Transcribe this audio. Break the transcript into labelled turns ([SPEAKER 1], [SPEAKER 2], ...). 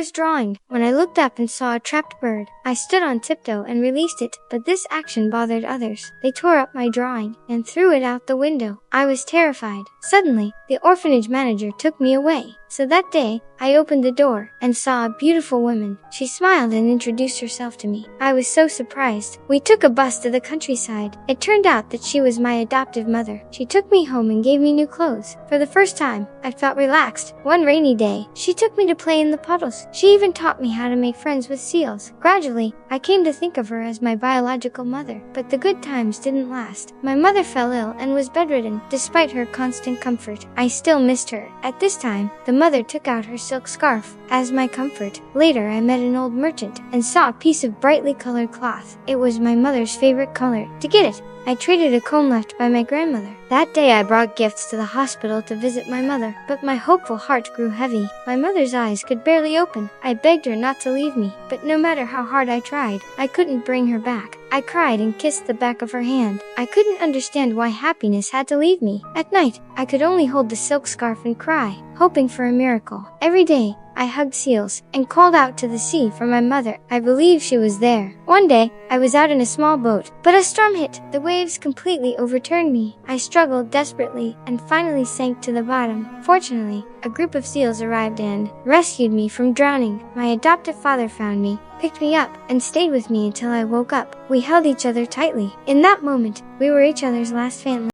[SPEAKER 1] was drawing when I looked up and saw a trapped bird. I stood on tiptoe and released it, but this action bothered others. They tore up my drawing and threw it out the window. I was terrified. Suddenly, the orphanage manager took me away. So that day, I opened the door and saw a beautiful woman. She smiled and introduced herself to me. I was so surprised. We took a bus to the countryside. It turned out that she was my adoptive mother. She took me home and gave me new clothes. For the first time, I felt relaxed. One rainy day, she took me to play in the puddles. She even taught me how to make friends with seals. Gradually, I came to think of her as my biological mother. But the good times didn't last. My mother fell ill and was bedridden. Despite her constant comfort, I still missed her. At this time, the mother took out her silk scarf as my comfort. Later, I met an old merchant and saw a piece of brightly colored cloth. It was my mother's favorite color. To get it, I traded a comb left by my grandmother. That day I brought gifts to the hospital to visit my mother, but my hopeful heart grew heavy. My mother's eyes could barely open. I begged her not to leave me, but no matter how hard I tried, I couldn't bring her back. I cried and kissed the back of her hand. I couldn't understand why happiness had to leave me. At night, I could only hold the silk scarf and cry, hoping for a miracle. Every day, I hugged seals and called out to the sea for my mother. I believed she was there. One day, I was out in a small boat, but a storm hit. The waves completely overturned me. I struggled desperately and finally sank to the bottom. Fortunately, a group of seals arrived and rescued me from drowning. My adoptive father found me, picked me up, and stayed with me until I woke up. We held each other tightly. In that moment, we were each other's last family.